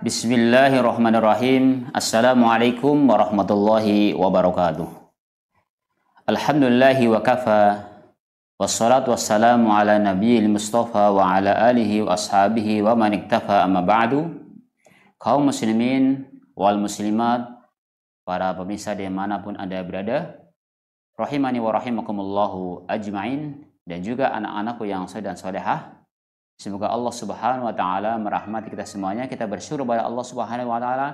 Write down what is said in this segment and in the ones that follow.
Bismillahirrahmanirrahim. Assalamualaikum warahmatullahi wabarakatuh. Alhamdulillahi wa kafa. Wassalatu wassalamu ala nabiyil mustafa wa ala alihi wa ashabihi wa man iktafa amma ba'du. Kaum muslimin wal muslimat, para pemirsa dimanapun Anda berada, rahimani wa rahimakumullahu ajma'in, dan juga anak-anakku yang saleh dan salehah. Semoga Allah Subhanahu wa taala merahmati kita semuanya. Kita bersyukur kepada Allah Subhanahu wa taala.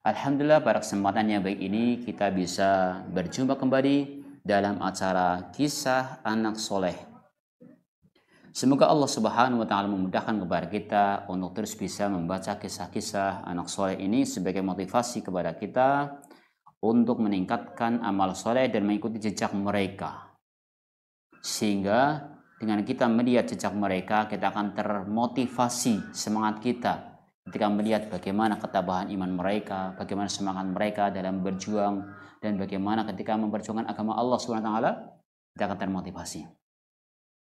Alhamdulillah, pada kesempatan yang baik ini kita bisa berjumpa kembali dalam acara Kisah Anak Soleh. Semoga Allah Subhanahu wa taala memudahkan kepada kita untuk terus bisa membaca kisah-kisah anak soleh ini sebagai motivasi kepada kita untuk meningkatkan amal soleh dan mengikuti jejak mereka. Sehingga dengan kita melihat jejak mereka, kita akan termotivasi semangat kita ketika melihat bagaimana ketabahan iman mereka, bagaimana semangat mereka dalam berjuang, dan bagaimana ketika memperjuangkan agama Allah SWT, kita akan termotivasi.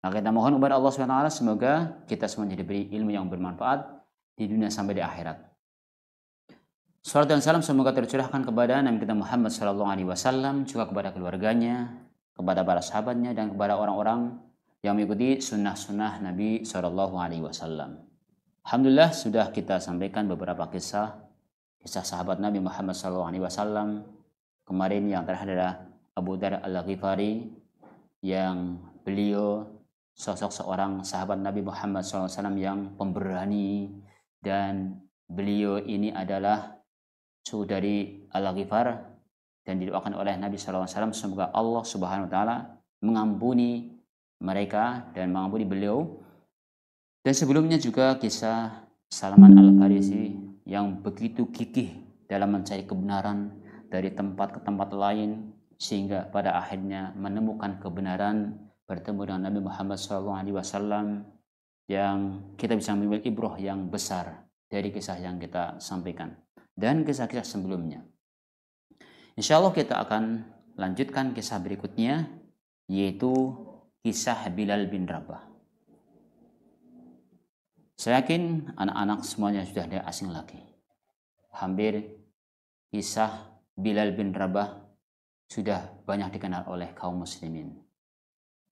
Maka kita mohon kepada Allah SWT, semoga kita semua diberi ilmu yang bermanfaat di dunia sampai di akhirat. Salam dan salam semoga tercurahkan kepada Nabi kita Muhammad SAW, juga kepada keluarganya, kepada para sahabatnya, dan kepada orang-orang yang mengikuti sunnah-sunnah Nabi SAW. Alhamdulillah, sudah kita sampaikan beberapa kisah sahabat Nabi Muhammad SAW. Kemarin yang terakhir adalah Abu Dzar Al-Ghifari, yang beliau sosok seorang sahabat Nabi Muhammad SAW yang pemberani, dan beliau ini adalah suku dari Al-Ghifar, dan didoakan oleh Nabi SAW semoga Allah Subhanahu wa taala mengampuni mereka dan mengampuni beliau. Dan sebelumnya juga kisah Salman Al-Farisi yang begitu gigih dalam mencari kebenaran dari tempat ke tempat lain, sehingga pada akhirnya menemukan kebenaran, bertemu dengan Nabi Muhammad SAW, yang kita bisa mengambil ibrah yang besar dari kisah yang kita sampaikan dan kisah-kisah sebelumnya. Insya Allah kita akan lanjutkan kisah berikutnya, yaitu kisah Bilal bin Rabah. Saya yakin anak-anak semuanya sudah tidak asing lagi. Hampir kisah Bilal bin Rabah sudah banyak dikenal oleh kaum muslimin.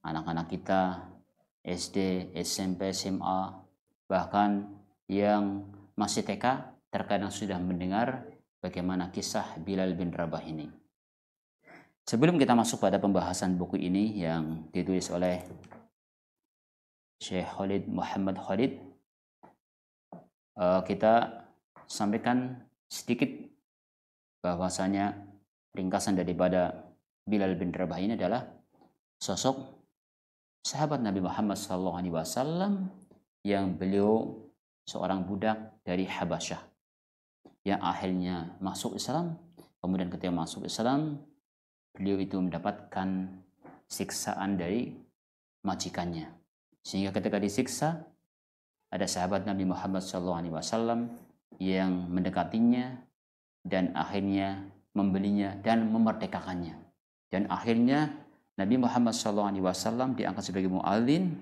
Anak-anak kita SD, SMP, SMA, bahkan yang masih TK terkadang sudah mendengar bagaimana kisah Bilal bin Rabah ini. Sebelum kita masuk pada pembahasan buku ini yang ditulis oleh Syekh Khalid Muhammad Khalid, kita sampaikan sedikit bahwasanya ringkasan daripada Bilal bin Rabah ini adalah sosok sahabat Nabi Muhammad SAW yang beliau seorang budak dari Habasyah yang akhirnya masuk Islam. Kemudian ketika masuk Islam, beliau itu mendapatkan siksaan dari majikannya, sehingga ketika disiksa ada sahabat Nabi Muhammad SAW yang mendekatinya dan akhirnya membelinya dan memerdekakannya. Dan akhirnya Nabi Muhammad SAW diangkat sebagai muadzin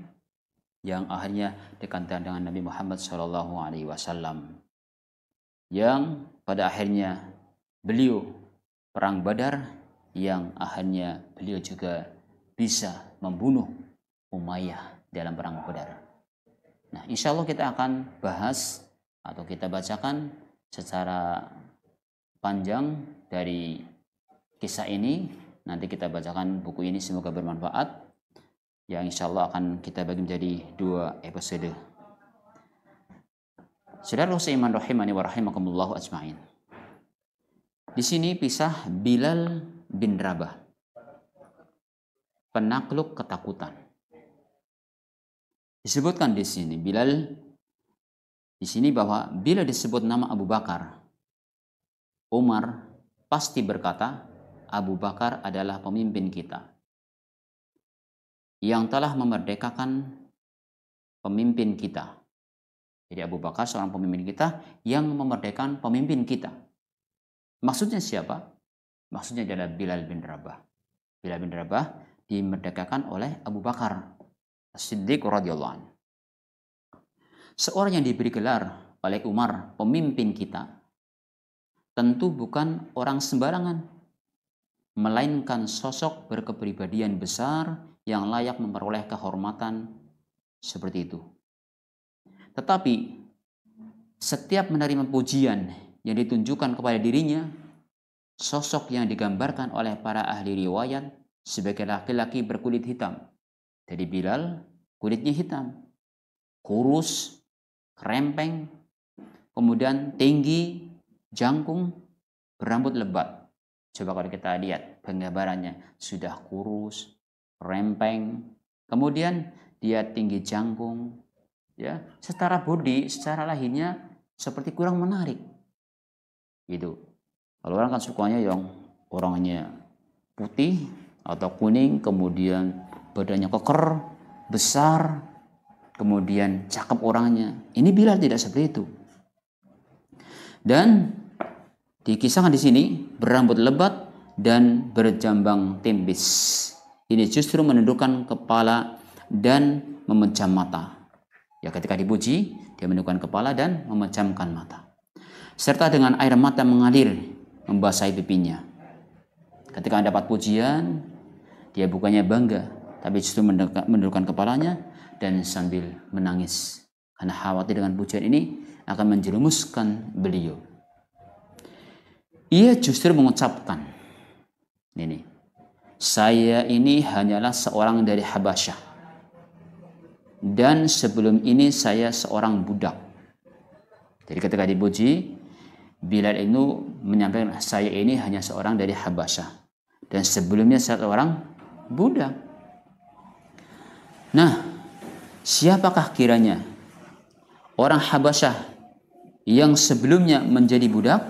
yang akhirnya dekat dengan Nabi Muhammad SAW, yang pada akhirnya beliau perang Badar, yang akhirnya beliau juga bisa membunuh Umayyah dalam perang Badar. Nah, insya Allah kita akan bahas atau kita bacakan secara panjang dari kisah ini. Nanti kita bacakan buku ini, semoga bermanfaat, yang insya Allah akan kita bagi menjadi 2 episode. Saudara seiman rahimani wa rahimakumullahu ajma'in. Di sini kisah Bilal bin Rabah, penakluk ketakutan. Disebutkan di sini bahwa bila disebut nama Abu Bakar, Umar pasti berkata, Abu Bakar adalah pemimpin kita yang telah memerdekakan pemimpin kita. Jadi Abu Bakar seorang pemimpin kita yang memerdekakan pemimpin kita. Maksudnya siapa? Maksudnya adalah Bilal bin Rabah. Bilal bin Rabah dimerdekakan oleh Abu Bakar As-Siddiq radhiyallahu anhu. Seorang yang diberi gelar oleh Umar, pemimpin kita, tentu bukan orang sembarangan, melainkan sosok berkepribadian besar yang layak memperoleh kehormatan seperti itu. Tetapi setiap menerima pujian yang ditunjukkan kepada dirinya, sosok yang digambarkan oleh para ahli riwayat sebagai laki-laki berkulit hitam. Jadi Bilal kulitnya hitam, kurus, krempeng, kemudian tinggi, jangkung, berambut lebat. Coba kalau kita lihat penggambarannya, sudah kurus, krempeng, kemudian dia tinggi jangkung, ya, secara body, secara lahirnya seperti kurang menarik. Gitu. Kalau orang kan sukanya yang orangnya putih atau kuning, kemudian badannya keker, besar, kemudian cakep orangnya. Ini Bilal tidak seperti itu. Dan dikisahkan di sini berambut lebat dan berjambang tipis. Ini justru menundukkan kepala dan memejam mata. Ya, ketika dipuji, dia menundukkan kepala dan memejamkan mata. Serta dengan air mata mengalir membasahi pipinya. Ketika mendapat pujian, dia bukannya bangga, tapi justru menundukkan kepalanya dan sambil menangis. Karena khawatir dengan pujian ini akan menjerumuskan beliau. Ia justru mengucapkan, ini, saya ini hanyalah seorang dari Habasyah. Dan sebelum ini saya seorang budak. Jadi ketika dipuji, Bilal itu menyampaikan, saya ini hanya seorang dari Habasyah. Dan sebelumnya saya seorang budak. Nah, siapakah kiranya orang Habasyah yang sebelumnya menjadi budak?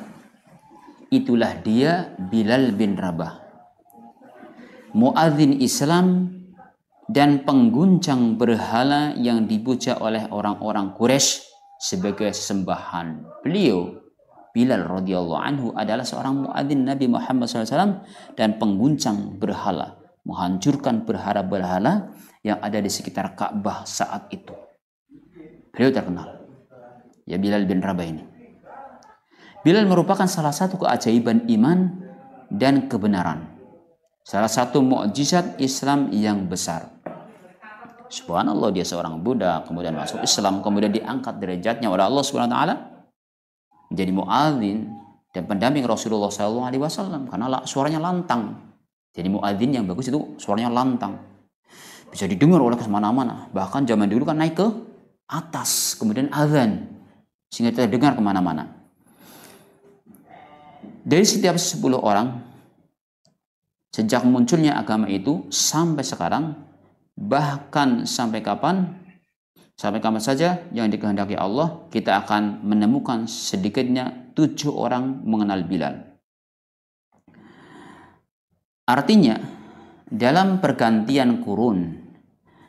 Itulah dia Bilal bin Rabah, muadzin Islam dan pengguncang berhala yang dipuja oleh orang-orang Quraisy sebagai sembahan. Beliau Bilal radhiyallahu anhu adalah seorang muadzin Nabi Muhammad SAW dan pengguncang berhala, menghancurkan berhala-berhala yang ada di sekitar Ka'bah saat itu. Beliau terkenal, ya, Bilal bin Rabah ini. Bilal merupakan salah satu keajaiban iman dan kebenaran, salah satu mukjizat Islam yang besar. Subhanallah, dia seorang budak, kemudian masuk Islam, kemudian diangkat derajatnya oleh Allah Subhanahu wa taala menjadi muadzin dan pendamping Rasulullah SAW, karena suaranya lantang. Jadi muadzin yang bagus itu suaranya lantang, bisa didengar oleh kemana-mana. Bahkan zaman dulu kan naik ke atas, kemudian azan, sehingga kita dengar kemana-mana. Dari setiap 10 orang, sejak munculnya agama itu sampai sekarang, bahkan sampai kapan saja yang dikehendaki Allah, kita akan menemukan sedikitnya 7 orang mengenal Bilal. Artinya, dalam pergantian kurun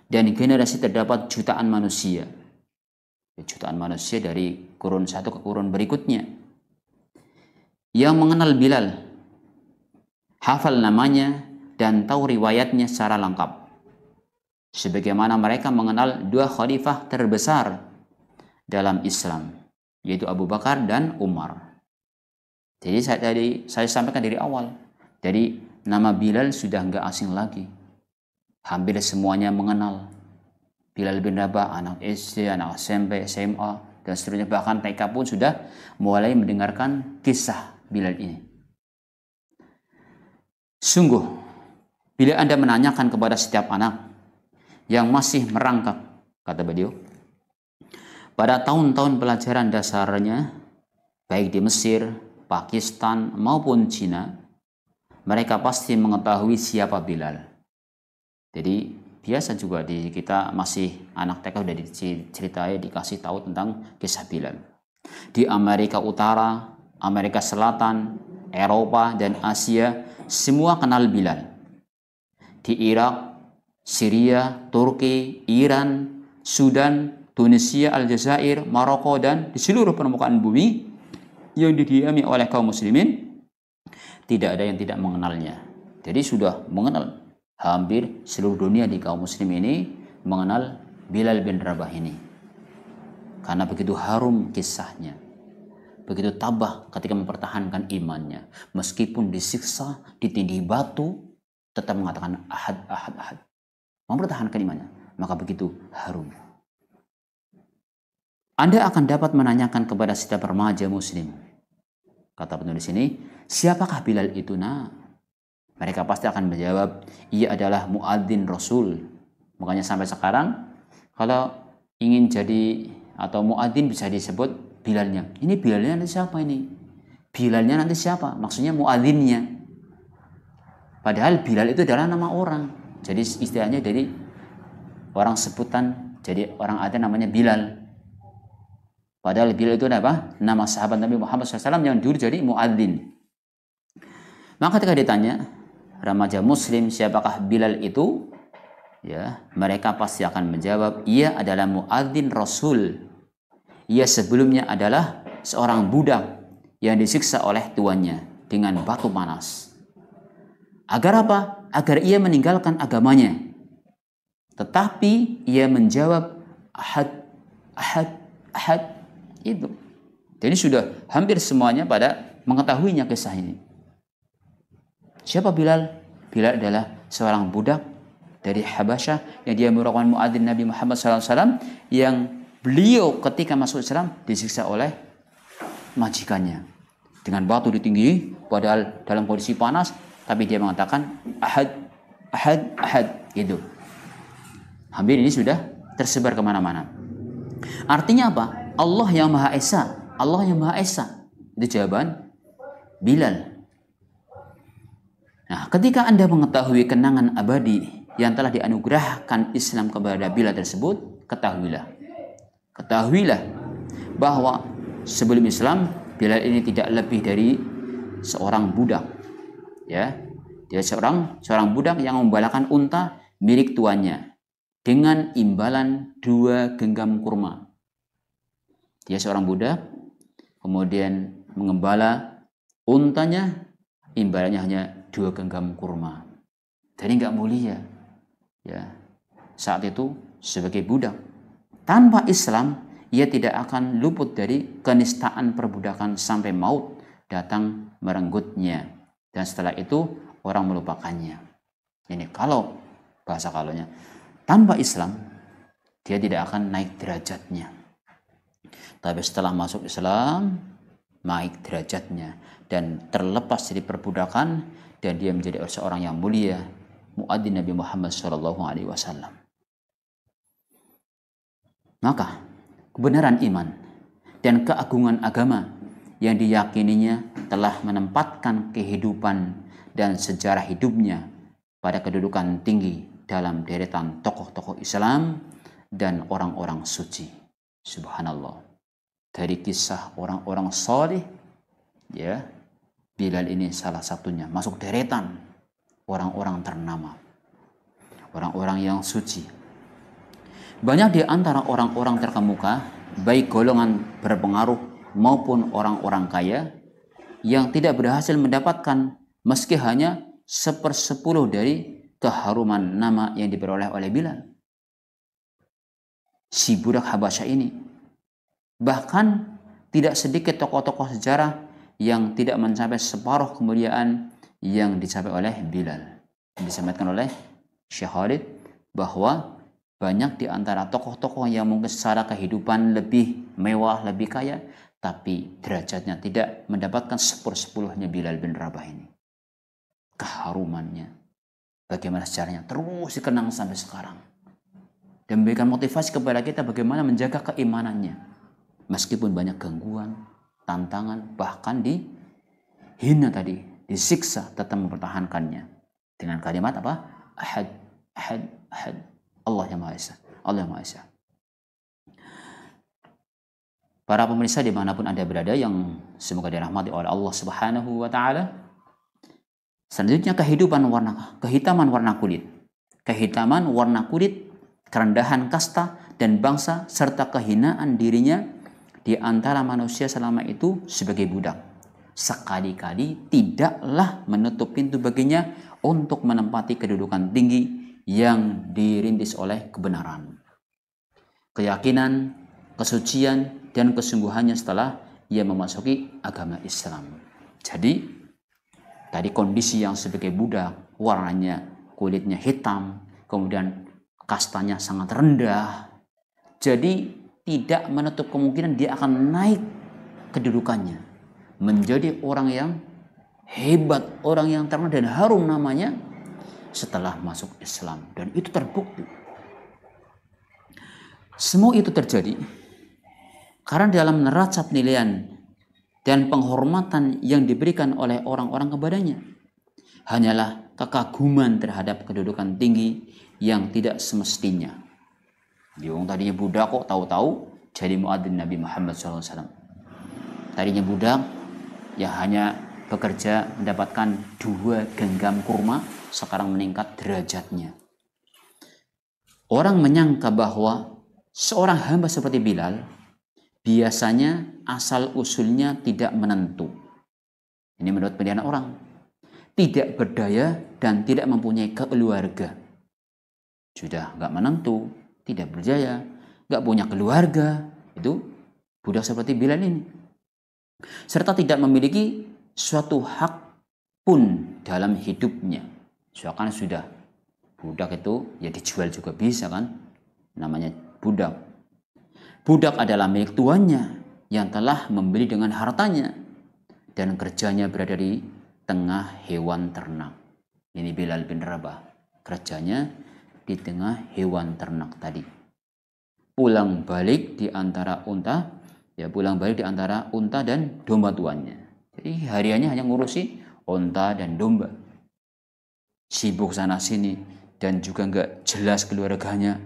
dan generasi terdapat jutaan manusia. Jutaan manusia dari kurun satu ke kurun berikutnya yang mengenal Bilal, hafal namanya dan tahu riwayatnya secara lengkap. Sebagaimana mereka mengenal 2 khalifah terbesar dalam Islam, yaitu Abu Bakar dan Umar. Jadi saya sampaikan dari awal, jadi nama Bilal sudah nggak asing lagi. Hampir semuanya mengenal Bilal bin Rabah, anak SD, anak SMP, SMA, dan seterusnya. Bahkan TK pun sudah mulai mendengarkan kisah Bilal ini. Sungguh, bila Anda menanyakan kepada setiap anak yang masih merangkak, kata beliau, pada tahun-tahun pelajaran dasarnya, baik di Mesir, Pakistan, maupun Cina, mereka pasti mengetahui siapa Bilal. Jadi biasa juga di kita masih anak TK udah diceritain, dikasih tahu tentang kisah Bilal. Di Amerika Utara, Amerika Selatan, Eropa, dan Asia, semua kenal Bilal. Di Irak, Syria, Turki, Iran, Sudan, Tunisia, Aljazair, Maroko, dan di seluruh permukaan bumi yang didiami oleh kaum muslimin, tidak ada yang tidak mengenalnya. Jadi sudah mengenal, hampir seluruh dunia di kaum muslim ini mengenal Bilal bin Rabah ini. Karena begitu harum kisahnya. Begitu tabah ketika mempertahankan imannya. Meskipun disiksa, ditindih batu, tetap mengatakan ahad, ahad, ahad. Mempertahankan imannya. Maka begitu harum. Anda akan dapat menanyakan kepada setiap remaja muslim. Kata penulis ini, siapakah Bilal itu? Mereka pasti akan menjawab, ia adalah muadzin Rasul. Makanya sampai sekarang, kalau ingin jadi atau muadzin bisa disebut Bilalnya. Ini Bilalnya nanti siapa ini? Bilalnya nanti siapa? Maksudnya muadzinnya. Padahal Bilal itu adalah nama orang. Jadi istilahnya dari orang sebutan, jadi orang ada namanya Bilal. Padahal Bilal itu apa? Nama sahabat Nabi Muhammad SAW yang dulu jadi muadzin. Maka ketika ditanya remaja muslim siapakah Bilal itu, ya, mereka pasti akan menjawab, ia adalah muadzin Rasul. Ia sebelumnya adalah seorang budak yang disiksa oleh tuannya dengan batu panas. Agar apa? Agar ia meninggalkan agamanya. Tetapi ia menjawab ahad, ahad, ahad. Itu. Jadi sudah hampir semuanya pada mengetahuinya kisah ini. Siapa Bilal? Bilal adalah seorang budak dari Habasyah yang dia merupakan muadzin Nabi Muhammad SAW yang beliau ketika masuk Islam disiksa oleh majikannya dengan batu ditinggi, padahal dalam kondisi panas, tapi dia mengatakan ahad, ahad, ahad. Gitu. Hampir ini sudah tersebar kemana-mana. Artinya apa? Allah yang Maha Esa. Allah yang Maha Esa. Itu jawaban Bilal. Nah, ketika Anda mengetahui kenangan abadi yang telah dianugerahkan Islam kepada Bilal tersebut, ketahuilah bahwa sebelum Islam Bilal ini tidak lebih dari seorang budak. Ya, dia seorang budak yang membalakan unta milik tuannya dengan imbalan 2 genggam kurma. Dia seorang budak, kemudian mengembala untanya, imbalannya hanya 2 genggam kurma. Jadi nggak mulia, ya. Saat itu sebagai budak, tanpa Islam ia tidak akan luput dari kenistaan perbudakan sampai maut datang merenggutnya, dan setelah itu orang melupakannya. Ini kalau bahasa kalaunya, tanpa Islam dia tidak akan naik derajatnya. Tapi setelah masuk Islam, naik derajatnya dan terlepas dari perbudakan, dan dia menjadi seorang yang mulia, muadzin Nabi Muhammad SAW. Maka kebenaran iman dan keagungan agama yang diyakininya telah menempatkan kehidupan dan sejarah hidupnya pada kedudukan tinggi dalam deretan tokoh-tokoh Islam dan orang-orang suci. Subhanallah. Dari kisah orang-orang saleh, ya, Bilal ini salah satunya masuk deretan orang-orang ternama, orang-orang yang suci. Banyak di antara orang-orang terkemuka, baik golongan berpengaruh maupun orang-orang kaya, yang tidak berhasil mendapatkan meski hanya 1/10 dari keharuman nama yang diperoleh oleh Bilal, si budak Habasyah ini. Bahkan tidak sedikit tokoh-tokoh sejarah yang tidak mencapai separuh kemuliaan yang dicapai oleh Bilal. Disampaikan oleh Syekh Khalid bahwa banyak di antara tokoh-tokoh yang mungkin secara kehidupan lebih mewah, lebih kaya, tapi derajatnya tidak mendapatkan 1/10-nya Bilal bin Rabah ini. Keharumannya, bagaimana sejarahnya terus dikenang sampai sekarang, dan memberikan motivasi kepada kita bagaimana menjaga keimanannya. Meskipun banyak gangguan, tantangan, bahkan dihina tadi, disiksa, tetap mempertahankannya. Dengan kalimat apa? Ahad, ahad, ahad. Allah yang Maha Esa. Allah yang Maha Esa. Para pemirsa dimanapun Anda berada yang semoga dirahmati oleh Allah Subhanahu wa Ta'ala. Selanjutnya kehitaman warna kulit. Kehitaman warna kulit, kerendahan kasta dan bangsa, serta kehinaan dirinya di antara manusia selama itu sebagai budak, sekali-kali tidaklah menutup pintu baginya untuk menempati kedudukan tinggi yang dirintis oleh kebenaran, keyakinan, kesucian dan kesungguhannya setelah ia memasuki agama Islam. Jadi tadi kondisi yang sebagai budak, warnanya kulitnya hitam, kemudian kastanya sangat rendah. Jadi tidak menutup kemungkinan dia akan naik kedudukannya menjadi orang yang hebat, orang yang terkenal dan harum namanya setelah masuk Islam, dan itu terbukti. Semua itu terjadi karena dalam neraca penilaian dan penghormatan yang diberikan oleh orang-orang kepadanya hanyalah kekaguman terhadap kedudukan tinggi yang tidak semestinya. Dia tadinya budak kok tahu-tahu jadi muadzin Nabi Muhammad SAW. Tadinya budak yang hanya bekerja mendapatkan 2 genggam kurma, sekarang meningkat derajatnya. Orang menyangka bahwa seorang hamba seperti Bilal biasanya asal usulnya tidak menentu. Ini menurut penilaian orang. Tidak berdaya dan tidak mempunyai keluarga. Sudah nggak menentu, tidak berjaya, nggak punya keluarga. Itu budak seperti Bilal ini. Serta tidak memiliki suatu hak pun dalam hidupnya. Soalnya sudah budak itu ya dijual juga bisa kan, namanya budak. Budak adalah milik tuannya yang telah membeli dengan hartanya dan kerjanya berada di tengah hewan ternak. Ini Bilal bin Rabah, kerjanya di tengah hewan ternak tadi. Pulang balik di antara unta dan domba tuannya. Jadi hariannya hanya ngurusi unta dan domba. Sibuk sana sini dan juga nggak jelas keluarganya.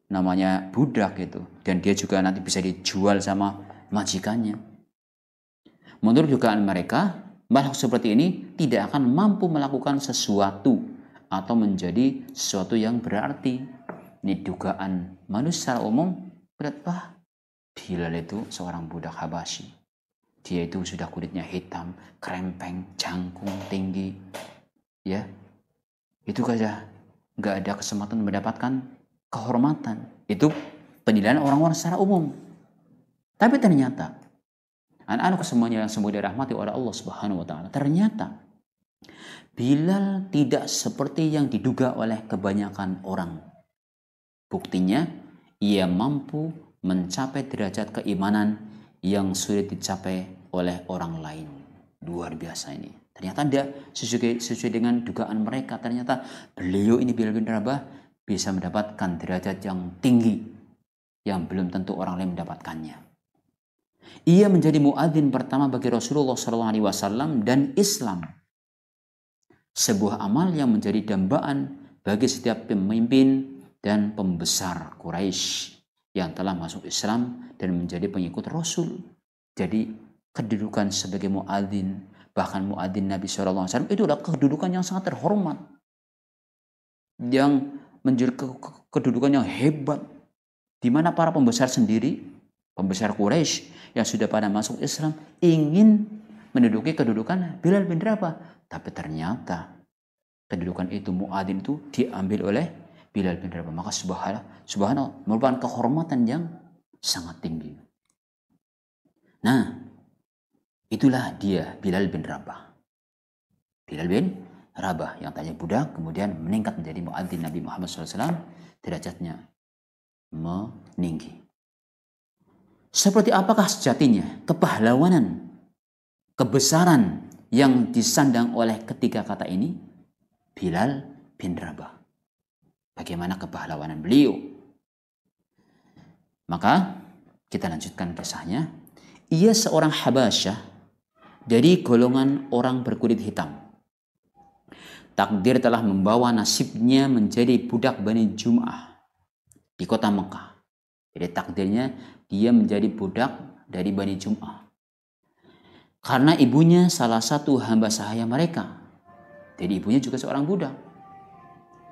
Namanya budak itu, dan dia juga nanti bisa dijual sama majikannya. Menurut dugaan mereka, makhluk seperti ini tidak akan mampu melakukan sesuatu atau menjadi sesuatu yang berarti. Ini dugaan manusia secara umum. Berapa? Bilal itu seorang budak Habasyi. Dia itu sudah kulitnya hitam, krempeng, jangkung, tinggi. Ya, itu saja nggak ada kesempatan mendapatkan kehormatan. Itu penilaian orang-orang secara umum. Tapi ternyata anak-anak semuanya yang semoga dirahmati oleh Allah Subhanahu wa taala, ternyata Bilal tidak seperti yang diduga oleh kebanyakan orang. Buktinya ia mampu mencapai derajat keimanan yang sulit dicapai oleh orang lain. Luar biasa ini. Ternyata tidak sesuai dengan dugaan mereka. Ternyata beliau ini Bilal bin Rabah bisa mendapatkan derajat yang tinggi yang belum tentu orang lain mendapatkannya. Ia menjadi muadzin pertama bagi Rasulullah SAW dan Islam. Sebuah amal yang menjadi dambaan bagi setiap pemimpin dan pembesar Quraisy yang telah masuk Islam dan menjadi pengikut Rasul. Jadi kedudukan sebagai muadzin, bahkan muadzin Nabi SAW itu adalah kedudukan yang sangat terhormat, yang menjadi kedudukan yang hebat, di mana para pembesar sendiri, pembesar Quraisy yang sudah pada masuk Islam ingin menduduki kedudukan Bilal bin Rabah. Tapi ternyata kedudukan itu, muadzin itu diambil oleh Bilal bin Rabah. Maka subhanallah merupakan kehormatan yang sangat tinggi. Nah, itulah dia Bilal bin Rabah. Bilal bin Rabah yang tanya budak kemudian meningkat menjadi muadzin Nabi Muhammad SAW, derajatnya meninggi. Seperti apakah sejatinya kepahlawanan, kebesaran yang disandang oleh ketiga kata ini? Bilal bin Rabah. Bagaimana kepahlawanan beliau? Maka kita lanjutkan kisahnya. Ia seorang Habasyah dari golongan orang berkulit hitam. Takdir telah membawa nasibnya menjadi budak Bani Jum'ah di kota Mekah. Jadi takdirnya dia menjadi budak dari Bani Jum'ah. Karena ibunya salah satu hamba sahaya mereka. Jadi ibunya juga seorang budak.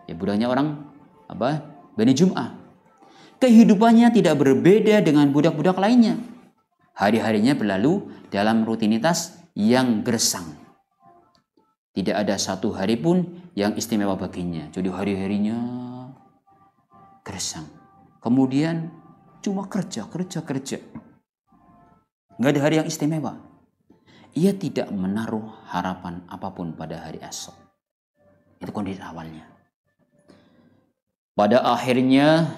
Ya budaknya orang Bani Jum'ah. Kehidupannya tidak berbeda dengan budak-budak lainnya. Hari-harinya berlalu dalam rutinitas yang gersang. Tidak ada satu hari pun yang istimewa baginya. Jadi hari-harinya gersang. Kemudian cuma kerja. Nggak ada hari yang istimewa. Ia tidak menaruh harapan apapun pada hari esok. Itu kondisi awalnya. Pada akhirnya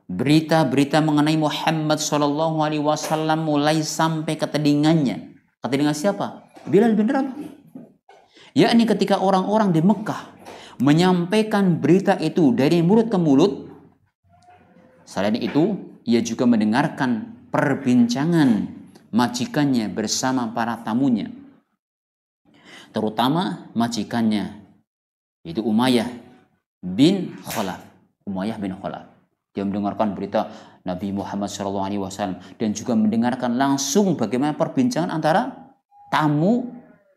berita-berita mengenai Muhammad SAW mulai sampai ke telinganya. Ke telinga siapa? Bilal bin Rabah. Yakni ketika orang-orang di Mekah menyampaikan berita itu dari mulut ke mulut, selain itu ia juga mendengarkan perbincangan majikannya bersama para tamunya, terutama majikannya yaitu Umayyah bin Khalaf. Dia mendengarkan berita Nabi Muhammad SAW dan juga mendengarkan langsung bagaimana perbincangan antara tamu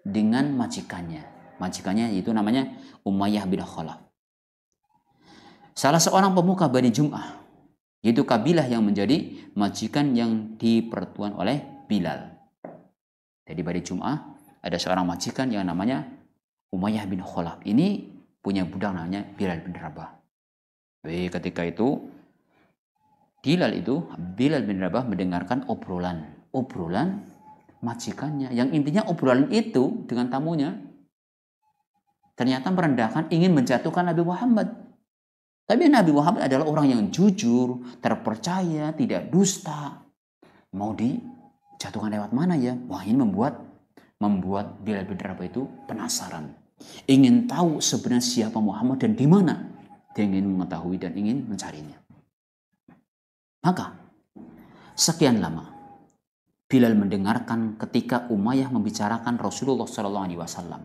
dengan majikannya. Majikannya itu namanya Umayyah bin Khalaf. Salah seorang pemuka Bani Jum'ah, yaitu kabilah yang menjadi majikan yang dipertuan oleh Bilal. Jadi Bani Jum'ah ada seorang majikan yang namanya Umayyah bin Khalaf. Ini punya budak namanya Bilal bin Rabah. Ketika itu Bilal bin Rabah mendengarkan obrolan majikannya, yang intinya obrolan itu dengan tamunya ternyata merendahkan, ingin menjatuhkan Nabi Muhammad. Tapi Nabi Muhammad adalah orang yang jujur, terpercaya, tidak dusta. Mau dijatuhkan lewat mana ya? Wah, ini membuat Bilal bin Rabah itu penasaran, ingin tahu sebenarnya siapa Muhammad dan di mana. Dia ingin mengetahui dan ingin mencarinya. Maka sekian lama Bilal mendengarkan ketika Umayyah membicarakan Rasulullah SAW,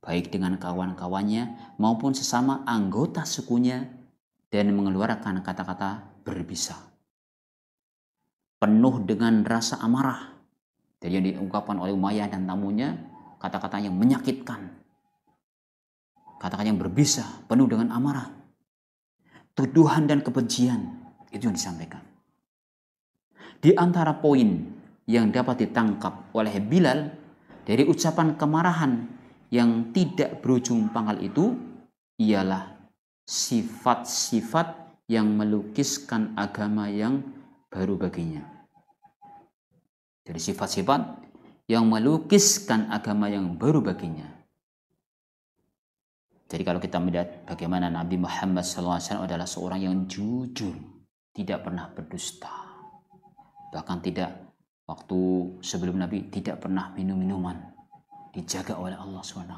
baik dengan kawan-kawannya maupun sesama anggota sukunya, dan mengeluarkan kata-kata berbisa penuh dengan rasa amarah. Jadi yang diungkapkan oleh Umayyah dan tamunya kata-kata yang menyakitkan, kata-kata yang berbisa, penuh dengan amarah, tuduhan dan kebencian, itu yang disampaikan. Di antara poin yang dapat ditangkap oleh Bilal dari ucapan kemarahan yang tidak berujung pangkal itu ialah sifat-sifat yang melukiskan agama yang baru baginya. Jadi sifat-sifat yang melukiskan agama yang baru baginya. Jadi kalau kita melihat bagaimana Nabi Muhammad SAW adalah seorang yang jujur, tidak pernah berdusta. Bahkan waktu sebelum Nabi tidak pernah minum minuman, dijaga oleh Allah SWT.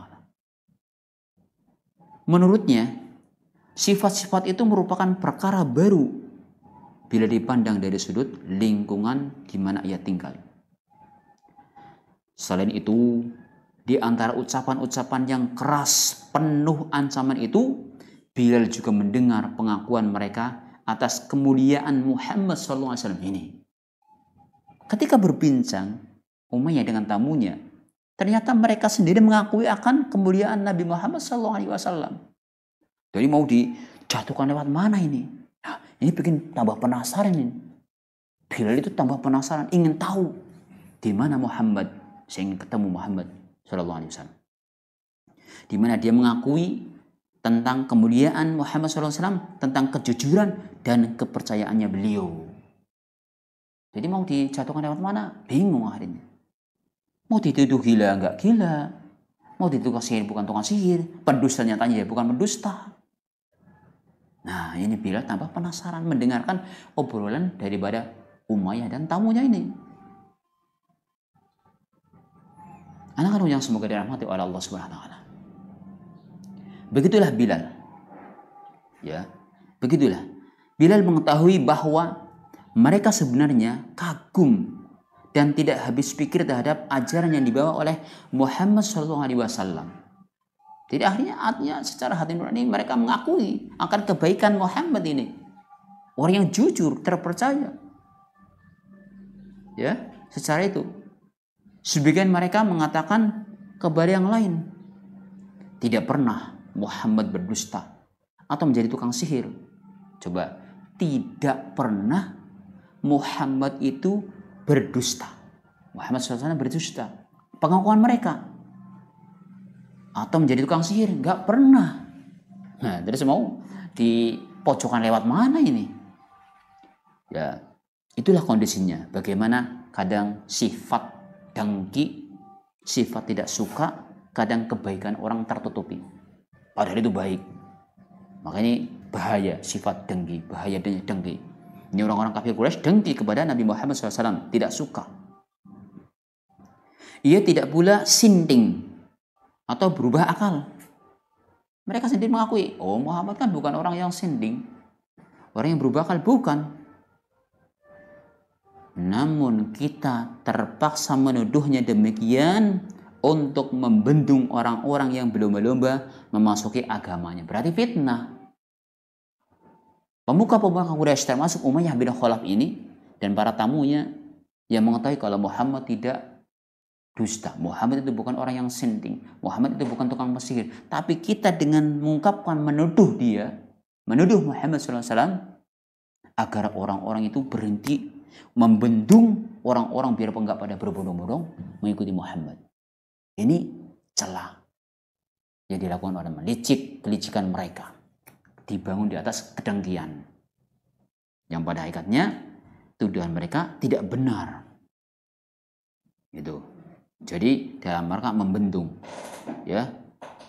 Menurutnya, sifat-sifat itu merupakan perkara baru bila dipandang dari sudut lingkungan di mana ia tinggal. Selain itu, di antara ucapan-ucapan yang keras, penuh ancaman itu, Bilal juga mendengar pengakuan mereka atas kemuliaan Muhammad SAW ini. Ketika berbincang Umayyah dengan tamunya, ternyata mereka sendiri mengakui akan kemuliaan Nabi Muhammad SAW. Jadi mau dijatuhkan lewat mana ini? Nah, ini bikin tambah penasaran ini. Bilal itu tambah penasaran, ingin tahu di mana Muhammad. Saya ingin ketemu Muhammad SAW. Di mana dia mengakui tentang kemuliaan Muhammad SAW, tentang kejujuran dan kepercayaannya beliau. Jadi mau dijatuhkan lewat mana? Bingung akhirnya. Mau dituduh gila, enggak gila. Mau dituduh sihir, bukan tukang sihir. Pendusta nyatanya ya bukan pendusta. Nah, ini Bilal tambah penasaran mendengarkan obrolan daripada Umayyah dan tamunya ini. Anak-anak yang semoga dirahmati oleh Allah Subhanahu wa taala. Begitulah Bilal. Ya, begitulah. Bilal mengetahui bahwa mereka sebenarnya kagum dan tidak habis pikir terhadap ajaran yang dibawa oleh Muhammad SAW. Jadi artinya secara hati nurani mereka mengakui akan kebaikan Muhammad ini. Orang yang jujur, terpercaya. Ya, secara itu. Sebagian mereka mengatakan kepada yang lain, tidak pernah Muhammad berdusta atau menjadi tukang sihir. Coba, tidak pernah Muhammad itu berdusta. Muhammad SAW berdusta. Pengakuan mereka. Atau menjadi tukang sihir, nggak pernah. Nah, terus mau di pojokan lewat mana ini? Ya, itulah kondisinya. Bagaimana kadang sifat dengki, sifat tidak suka, kadang kebaikan orang tertutupi. Padahal itu baik. Makanya bahaya sifat dengki, bahaya dengki. Ini orang-orang kafir Quraisy dengki kepada Nabi Muhammad SAW, tidak suka. Ia tidak pula sinting atau berubah akal. Mereka sendiri mengakui, oh Muhammad kan bukan orang yang sinting, orang yang berubah akal, bukan. Namun kita terpaksa menuduhnya demikian untuk membendung orang-orang yang berlomba-lomba memasuki agamanya. Berarti fitnah. Pemuka-pemuka Quraisy termasuk Umayyah bin Khalaf ini dan para tamunya yang mengetahui kalau Muhammad tidak dusta. Muhammad itu bukan orang yang sinting. Muhammad itu bukan tukang sihir. Tapi kita dengan mengungkapkan menuduh dia, menuduh Muhammad SAW agar orang-orang itu berhenti membendung orang-orang biar enggak pada berbondong-bondong mengikuti Muhammad. Ini celah yang dilakukan oleh kelicikan mereka. Dibangun di atas kedengkian. Yang pada hakikatnya tuduhan mereka tidak benar. Itu. Jadi dalam mereka membendung, ya,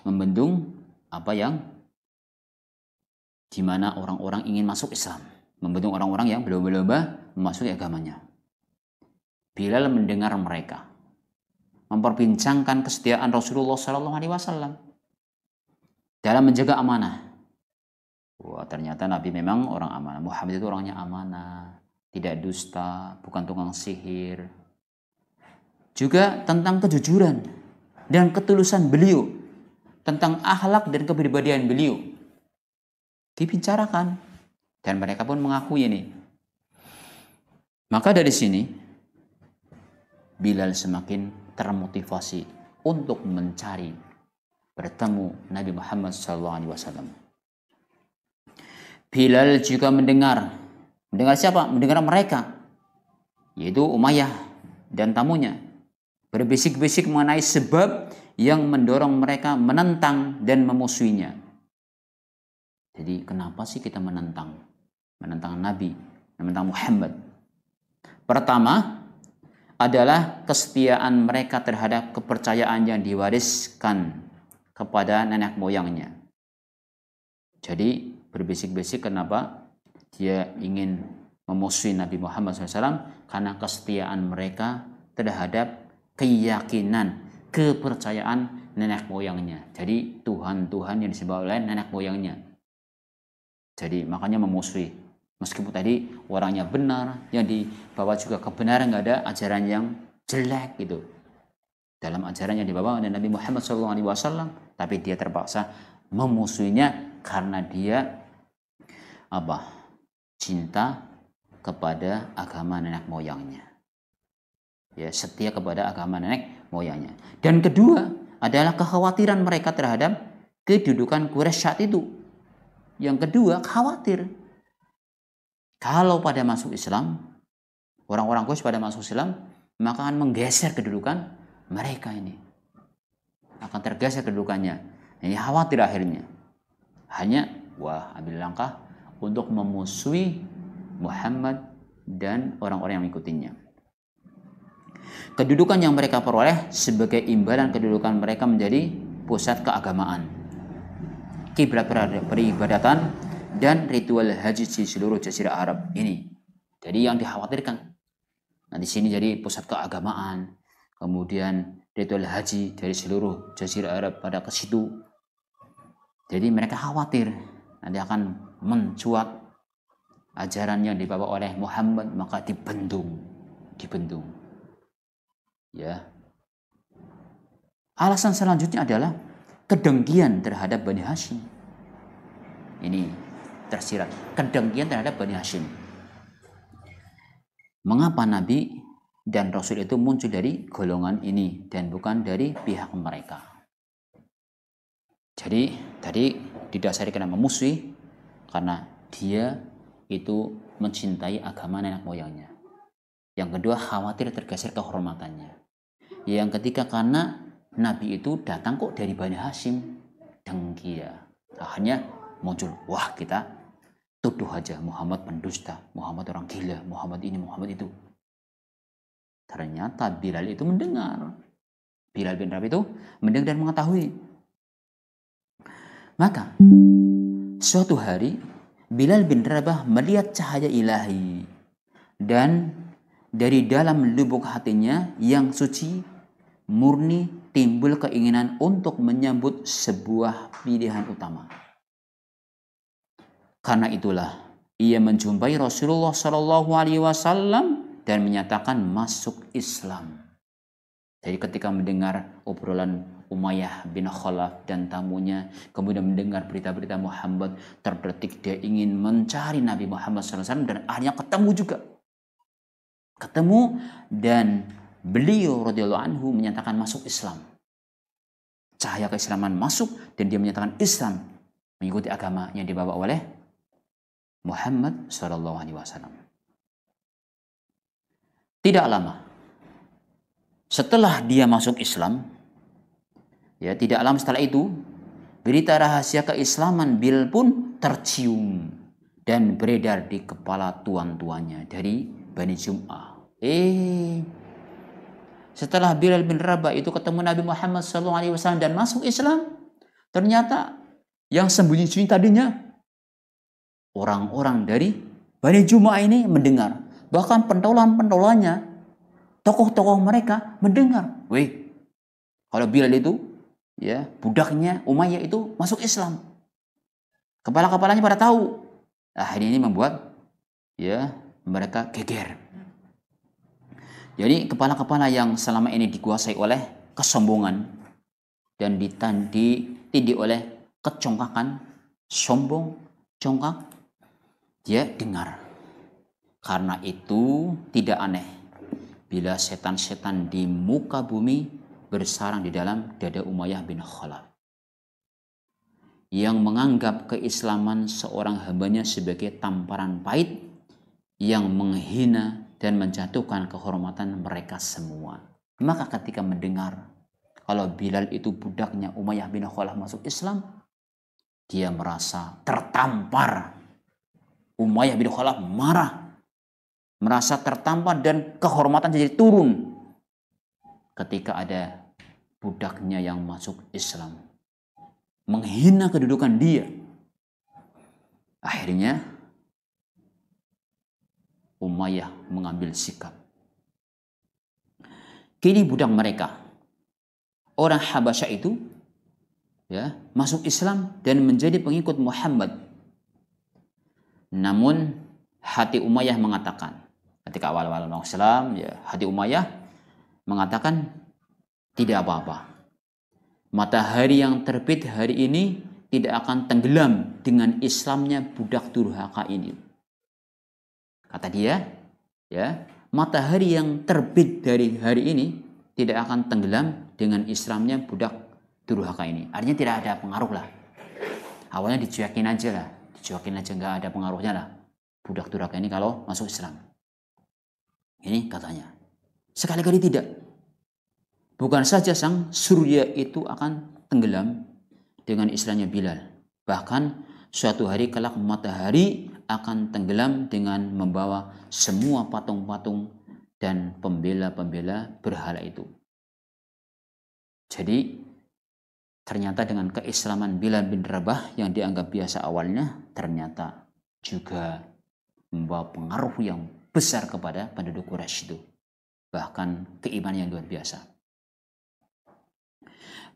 membendung apa yang dimana orang-orang ingin masuk Islam, membendung orang-orang yang berlomba-lomba memasuki agamanya. Bilal mendengar mereka memperbincangkan kesetiaan Rasulullah SAW dalam menjaga amanah. Wah, ternyata Nabi memang orang amanah. Muhammad itu orangnya amanah, tidak dusta, bukan tukang sihir. Juga tentang kejujuran dan ketulusan beliau, tentang akhlak dan kepribadian beliau dibicarakan dan mereka pun mengakui ini. Maka dari sini Bilal semakin termotivasi untuk mencari bertemu Nabi Muhammad SAW. Bilal juga mendengar siapa? Mendengar mereka, yaitu Umayyah dan tamunya, berbisik-bisik mengenai sebab yang mendorong mereka menentang dan memusuhinya. Jadi kenapa sih kita menentang Nabi, menentang Muhammad? Pertama adalah kesetiaan mereka terhadap kepercayaan yang diwariskan kepada nenek moyangnya. Jadi berbisik-bisik kenapa dia ingin memusuhi Nabi Muhammad SAW, karena kesetiaan mereka terhadap keyakinan, kepercayaan nenek moyangnya. Jadi Tuhan-Tuhan yang disembah oleh nenek moyangnya. Jadi makanya memusuhi. Meskipun tadi orangnya benar, yang dibawa juga kebenaran, nggak ada ajaran yang jelek gitu dalam ajaran yang dibawa oleh Nabi Muhammad SAW, tapi dia terpaksa memusuhinya karena dia cinta kepada agama nenek moyangnya. Ya, setia kepada agama nenek moyangnya. Dan kedua adalah kekhawatiran mereka terhadap kedudukan Quraisy saat itu. Yang kedua, khawatir kalau pada masuk Islam, orang-orang Quraisy pada masuk Islam, maka akan menggeser kedudukan mereka ini. Akan tergeser kedudukannya. Ini khawatir akhirnya. Hanya ambil langkah untuk memusuhi Muhammad dan orang-orang yang mengikutinya. Kedudukan yang mereka peroleh sebagai imbalan kedudukan mereka menjadi pusat keagamaan, kiblat peribadatan, dan ritual haji di seluruh jazirah Arab ini. Jadi yang dikhawatirkan, nah di sini jadi pusat keagamaan, kemudian ritual haji dari seluruh jazirah Arab pada ke situ. Jadi mereka khawatir nanti akan mencuat ajaran yang dibawa oleh Muhammad, maka dibendung. Ya. Alasan selanjutnya adalah kedengkian terhadap Bani Hashim. Ini tersirat, kedengkian terhadap Bani Hashim. Mengapa Nabi dan Rasul itu muncul dari golongan ini dan bukan dari pihak mereka? Jadi tadi didasari karena memusuhi, karena dia itu mencintai agama nenek moyangnya. Yang kedua, khawatir tergeser kehormatannya. Yang ketiga, karena Nabi itu datang kok dari Bani Hashim, dengki ya. Akhirnya muncul, kita tuduh aja Muhammad pendusta, Muhammad orang gila, Muhammad ini, Muhammad itu. Ternyata Bilal itu mendengar. Bilal bin Rabah itu mendengar dan mengetahui. Maka suatu hari Bilal bin Rabah melihat cahaya ilahi, dan dari dalam lubuk hatinya yang suci, murni, timbul keinginan untuk menyambut sebuah pilihan utama. Karena itulah ia menjumpai Rasulullah Shallallahu Alaihi Wasallam dan menyatakan masuk Islam. Jadi ketika mendengar obrolan Umayyah bin Khalaf dan tamunya, kemudian mendengar berita-berita Muhammad, terbetik dia ingin mencari Nabi Muhammad SAW, dan akhirnya ketemu juga. Ketemu, dan beliau radhiyallahu anhu menyatakan masuk Islam. Cahaya keislaman masuk, dan dia menyatakan Islam, mengikuti agama yang dibawa oleh Muhammad SAW. Tidak lama setelah dia masuk Islam, ya, tidak lama setelah itu, berita rahasia keislaman Bilal pun tercium dan beredar di kepala tuan-tuannya dari Bani Jum'ah. Setelah Bilal bin Rabah itu ketemu Nabi Muhammad SAW dan masuk Islam, ternyata yang sembunyi-sembunyi tadinya orang-orang dari Bani Jum'ah ini mendengar. Bahkan pentolan-pentolannya, tokoh-tokoh mereka mendengar. Wih, kalau Bilal itu, ya, budaknya Umayyah itu masuk Islam. Kepala-kepalanya pada tahu. Ini membuat, ya, mereka geger. Jadi kepala-kepala yang selama ini dikuasai oleh kesombongan dan ditindih oleh kecongkakan, sombong, congkak, dia dengar. Karena itu tidak aneh bila setan-setan di muka bumi bersarang di dalam dada Umayyah bin Khalaf, yang menganggap keislaman seorang hambanya sebagai tamparan pahit yang menghina dan menjatuhkan kehormatan mereka semua. Maka ketika mendengar kalau Bilal itu budaknya Umayyah bin Khalaf masuk Islam, dia merasa tertampar. Umayyah bin Khalaf marah, merasa tertampar, dan kehormatan jadi turun ketika ada budaknya yang masuk Islam, menghina kedudukan dia. Akhirnya Umayyah mengambil sikap. Kini budak mereka, orang Habasyah itu, ya, masuk Islam dan menjadi pengikut Muhammad. Namun hati Umayyah mengatakan, ketika awal-awal masuk Islam, ya, hati Umayyah mengatakan tidak apa-apa. Matahari yang terbit hari ini tidak akan tenggelam dengan Islamnya budak durhaka ini. Kata dia, ya, matahari yang terbit dari hari ini tidak akan tenggelam dengan Islamnya budak durhaka ini. Artinya tidak ada pengaruh lah. Awalnya dicuekin aja, nggak ada pengaruhnya lah budak durhaka ini kalau masuk Islam. Ini katanya. Sekali-kali tidak. Bukan saja sang surya itu akan tenggelam dengan Islamnya Bilal. Bahkan suatu hari kelak matahari akan tenggelam dengan membawa semua patung-patung dan pembela-pembela berhala itu. Jadi ternyata dengan keislaman Bilal bin Rabah yang dianggap biasa awalnya, ternyata juga membawa pengaruh yang besar kepada penduduk Quraisy itu. Bahkan keimanan yang luar biasa.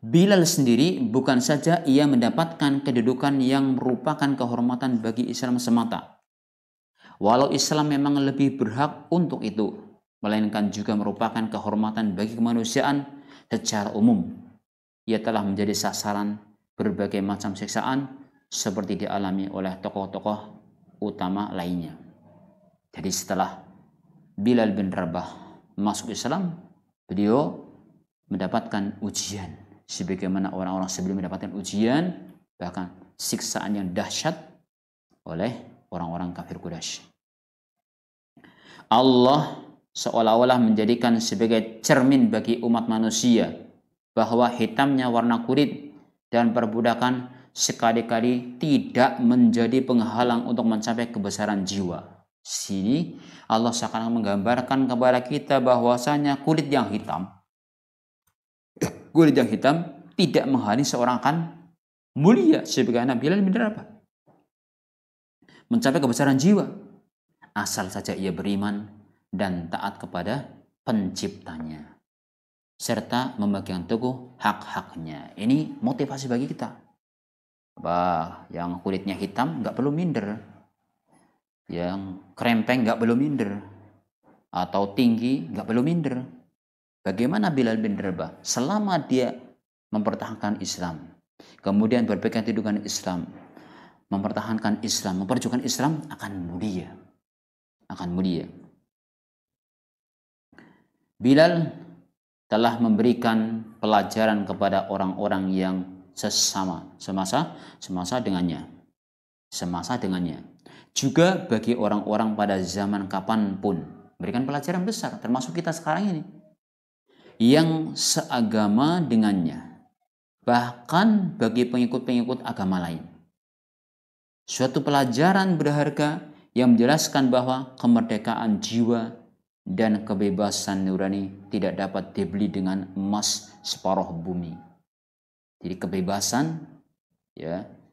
Bilal sendiri bukan saja ia mendapatkan kedudukan yang merupakan kehormatan bagi Islam semata. Walau Islam memang lebih berhak untuk itu, melainkan juga merupakan kehormatan bagi kemanusiaan secara umum. Ia telah menjadi sasaran berbagai macam siksaan seperti dialami oleh tokoh-tokoh utama lainnya. Jadi setelah Bilal bin Rabah masuk Islam, beliau mendapatkan ujian. Sebagaimana orang-orang sebelum mendapatkan ujian, bahkan siksaan yang dahsyat oleh orang-orang kafir Quraisy. Allah seolah-olah menjadikan sebagai cermin bagi umat manusia bahwa hitamnya warna kulit dan perbudakan sekali-kali tidak menjadi penghalang untuk mencapai kebesaran jiwa. Sini Allah seakan menggambarkan kepada kita bahwasanya kulit yang hitam tidak menghalangi seorang akan mulia sebagaimana Bilal bin Rabah mencapai kebesaran jiwa, asal saja ia beriman dan taat kepada penciptanya serta memegang teguh hak-haknya. Ini motivasi bagi kita. Yang kulitnya hitam nggak perlu minder, yang krempeng nggak perlu minder, atau tinggi nggak perlu minder. Bagaimana Bilal bin Rabah selama dia mempertahankan Islam, kemudian berpegang teguh dengan Islam, mempertahankan Islam, memperjuangkan Islam, akan mulia. Bilal telah memberikan pelajaran kepada orang-orang yang semasa dengannya. Juga bagi orang-orang pada zaman kapanpun, berikan pelajaran besar, termasuk kita sekarang ini, yang seagama dengannya, bahkan bagi pengikut-pengikut agama lain. Suatu pelajaran berharga yang menjelaskan bahwa kemerdekaan jiwa dan kebebasan nurani tidak dapat dibeli dengan emas separuh bumi. Jadi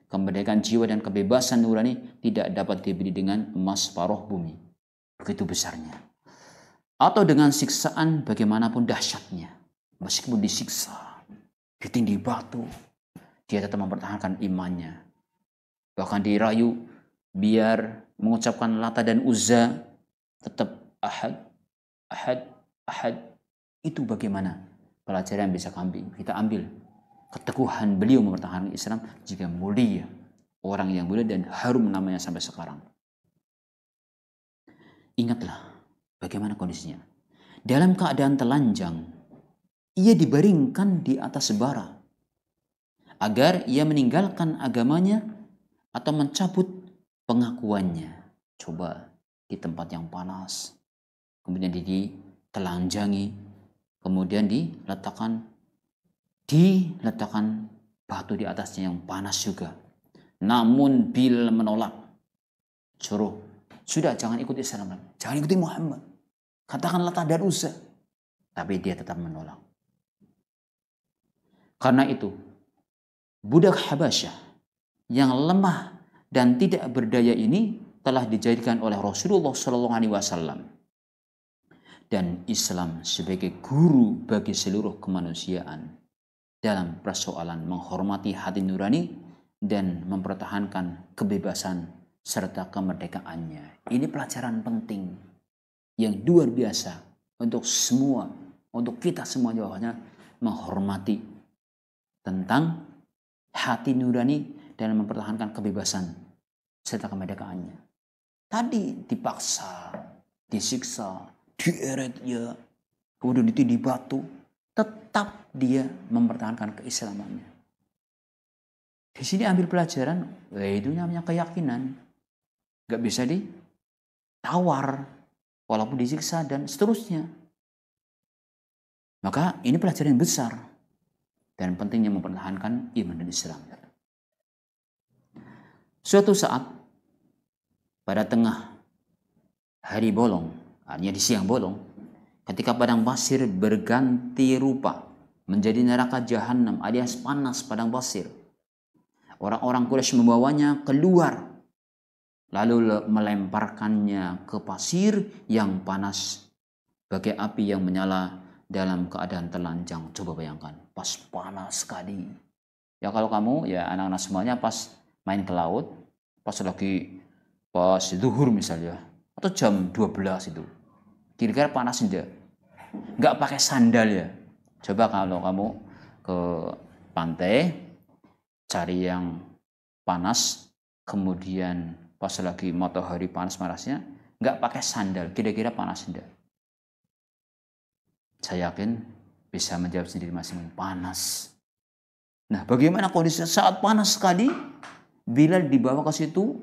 kemerdekaan jiwa dan kebebasan nurani tidak dapat dibeli dengan emas separuh bumi. Begitu besarnya. Atau dengan siksaan bagaimanapun dahsyatnya. Meskipun disiksa, ditindih batu, dia tetap mempertahankan imannya. Bahkan dirayu biar mengucapkan Lata dan Uzza tetap Ahad. Itu bagaimana pelajaran yang bisa kita ambil. Keteguhan beliau mempertahankan Islam jika mulia, orang yang mulia dan harum namanya sampai sekarang. Ingatlah bagaimana kondisinya. Dalam keadaan telanjang, ia dibaringkan di atas bara agar ia meninggalkan agamanya atau mencabut pengakuannya. Coba di tempat yang panas, kemudian ditelanjangi, kemudian diletakkan batu di atasnya yang panas juga. Namun Bilal menolak. Sudah jangan ikut Islam, jangan ikuti Muhammad. Katakan Lata dan Uzza. Tapi dia tetap menolak. Karena itu, budak Habasyah yang lemah dan tidak berdaya ini telah dijadikan oleh Rasulullah SAW dan Islam sebagai guru bagi seluruh kemanusiaan dalam persoalan menghormati hati nurani dan mempertahankan kebebasan serta kemerdekaannya. Ini pelajaran penting yang luar biasa untuk kita semuanya, bahwasanya menghormati tentang hati nurani dan mempertahankan kebebasan serta kemerdekaannya. Tadi dipaksa, disiksa, dieret ya, kemudian ditindih batu, tetap dia mempertahankan keislamannya. Di sini ambil pelajaran, itu namanya keyakinan. Gak bisa ditawar, walaupun disiksa dan seterusnya. Maka ini pelajaran yang besar dan pentingnya mempertahankan iman dan Islam. Suatu saat pada tengah hari bolong, artinya di siang bolong, ketika padang pasir berganti rupa menjadi neraka jahanam alias panas padang pasir, orang-orang Quraisy membawanya keluar lalu melemparkannya ke pasir yang panas bagai api yang menyala dalam keadaan telanjang. Coba bayangkan, pas panas sekali. Ya kalau kamu, ya anak-anak semuanya pas main ke laut, pas zuhur misalnya, atau jam 12 itu, kira-kira panas enggak? Enggak pakai sandal ya. Coba kalau kamu ke pantai, cari yang panas, kemudian pas lagi matahari panas-panasnya, enggak pakai sandal, kira-kira panas enggak? Saya yakin bisa menjawab sendiri masing-masing, panas. Nah, bagaimana kondisinya saat panas sekali? Bilal dibawa ke situ,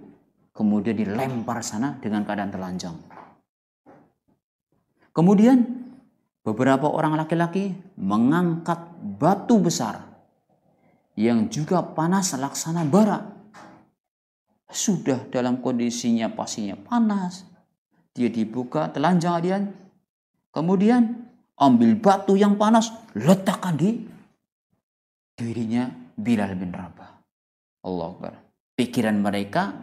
kemudian dilempar sana dengan keadaan telanjang. Kemudian beberapa orang laki-laki mengangkat batu besar yang juga panas laksana bara. Sudah dalam kondisinya pastinya panas, dia dibuka telanjang dia, kemudian ambil batu yang panas, letakkan di dirinya Bilal bin Rabah. Allah Akbar. Pikiran mereka,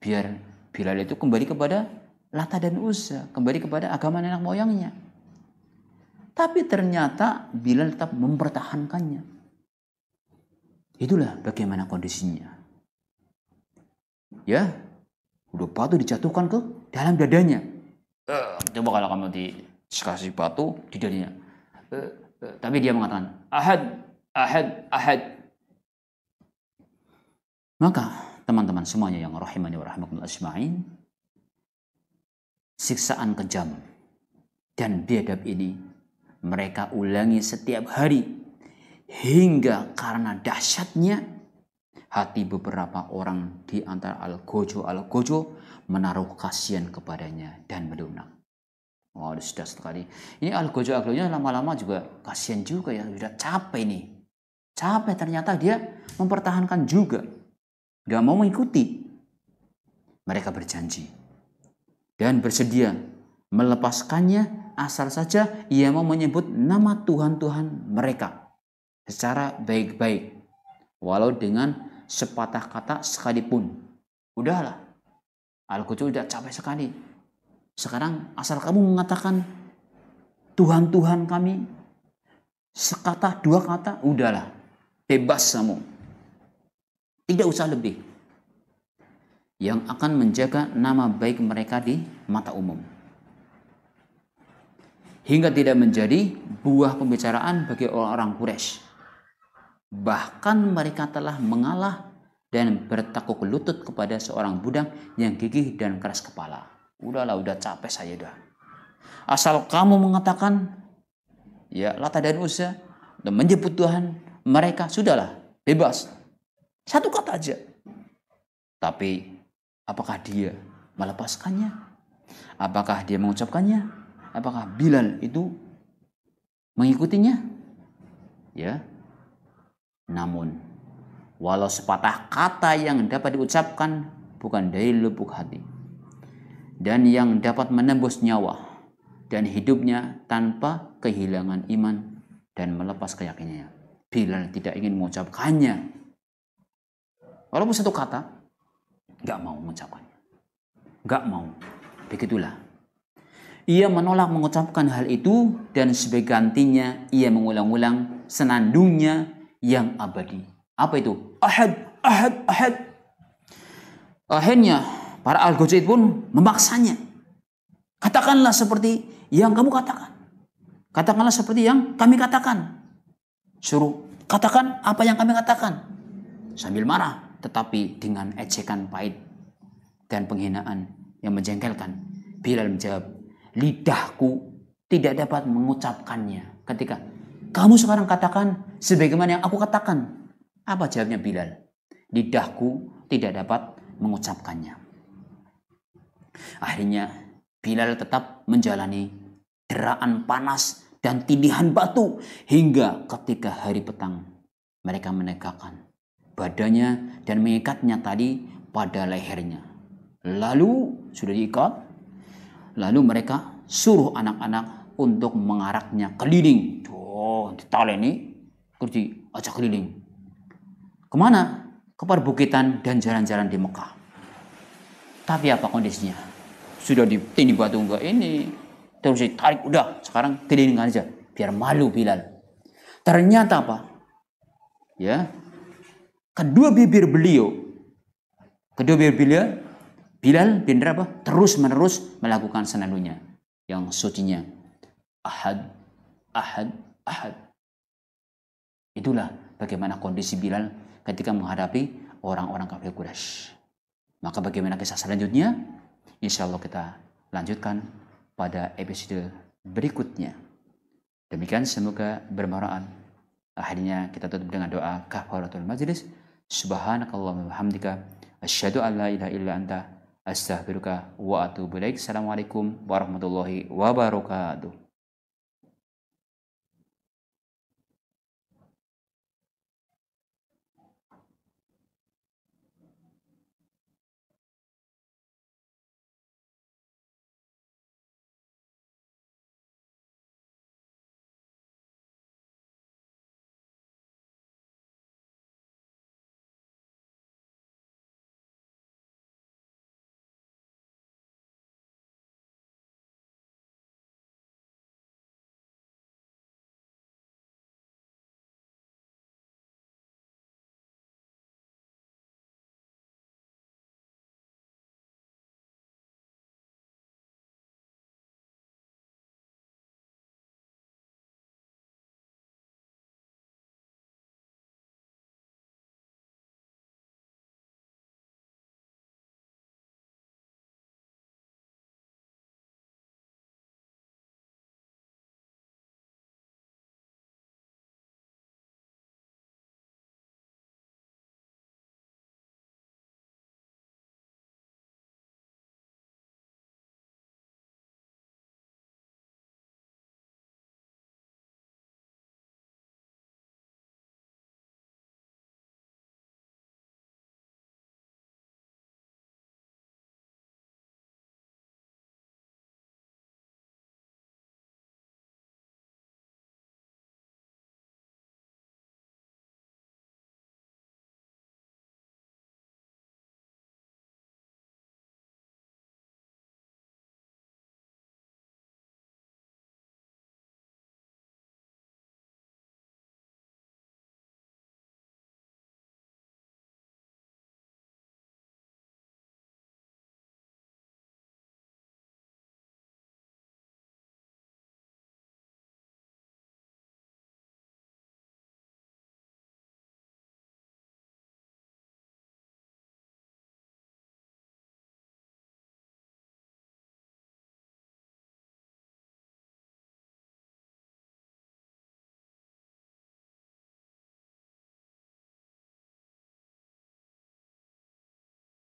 biar Bilal itu kembali kepada Lata dan Uzza, kembali kepada agama nenek moyangnya. Tapi ternyata Bilal tetap mempertahankannya. Itulah bagaimana kondisinya. Ya, udah batu dijatuhkan ke dalam dadanya. Coba kalau kamu dikasih batu di dadanya. Tapi dia mengatakan, ahad, ahad, ahad. Maka teman-teman semuanya yang rahimani wa rahimakumullah ajma'in, siksaan kejam dan biadab ini mereka ulangi setiap hari hingga karena dahsyatnya hati beberapa orang di antara al-gojo menaruh kasihan kepadanya dan melunak. Wow, sudah sekali. Ini al-gojo-nya lama-lama juga kasihan juga ya, sudah capek nih. Capek ternyata dia mempertahankan juga. Gak mau mengikuti. Mereka berjanji dan bersedia melepaskannya asal saja ia mau menyebut nama Tuhan-Tuhan mereka secara baik-baik, walau dengan sepatah kata sekalipun. Udahlah, Al-Quds udah capek sekali. Sekarang asal kamu mengatakan Tuhan-Tuhan kami sekata dua kata, udahlah, bebas kamu. Tidak usah lebih. Yang akan menjaga nama baik mereka di mata umum. Hingga tidak menjadi buah pembicaraan bagi orang-orang Quraisy. Bahkan mereka telah mengalah dan bertakuk lutut kepada seorang budak yang gigih dan keras kepala. Udahlah, udah capek saya dah. Asal kamu mengatakan ya Lata dan Uzza dan menyebut Tuhan mereka, sudahlah, bebas. Satu kata aja. Tapi apakah dia melepaskannya? Apakah dia mengucapkannya? Apakah Bilal itu mengikutinya? Ya. Namun, walau sepatah kata yang dapat diucapkan bukan dari lubuk hati dan yang dapat menembus nyawa dan hidupnya tanpa kehilangan iman dan melepas keyakinannya, Bilal tidak ingin mengucapkannya. Walaupun satu kata, gak mau mengucapkannya. Gak mau. Begitulah. Ia menolak mengucapkan hal itu dan sebagai gantinya ia mengulang-ulang senandungnya yang abadi. Apa itu? Ahad, ahad, ahad. Akhirnya para al-Ghazid pun memaksanya. Katakanlah seperti yang kamu katakan. Katakanlah seperti yang kami katakan. Suruh katakan apa yang kami katakan. Sambil marah, tetapi dengan ejekan pahit dan penghinaan yang menjengkelkan. Bilal menjawab, lidahku tidak dapat mengucapkannya. Ketika kamu sekarang katakan sebagaimana yang aku katakan. Apa jawabnya Bilal? Lidahku tidak dapat mengucapkannya. Akhirnya Bilal tetap menjalani deraan panas dan tindihan batu hingga ketika hari petang mereka menegakkan badannya dan mengikatnya tadi pada lehernya. Lalu sudah diikat, lalu mereka suruh anak-anak untuk mengaraknya keliling. Ditali ini, kursi ajak keliling. Kemana? Ke perbukitan dan jalan-jalan di Mekah. Tapi apa kondisinya? Sudah ditindih batu enggak ini, terus ditarik, udah sekarang kelilingkan aja, biar malu Bilal. Ternyata apa? Ya, kedua bibir Bilal bin Rabah terus-menerus melakukan senandungnya yang sucinya. Ahad, ahad, ahad. Itulah bagaimana kondisi Bilal ketika menghadapi orang-orang kafir Quraisy. Maka bagaimana kisah selanjutnya? Insya Allah kita lanjutkan pada episode berikutnya. Demikian, semoga bermanfaat. Akhirnya kita tutup dengan doa kafaratul majlis. Subhanakallahumma wa bihamdika asyhadu an la ilaha illa anta astaghfiruka wa atubu ilaik. Assalamualaikum warahmatullahi wabarakatuh.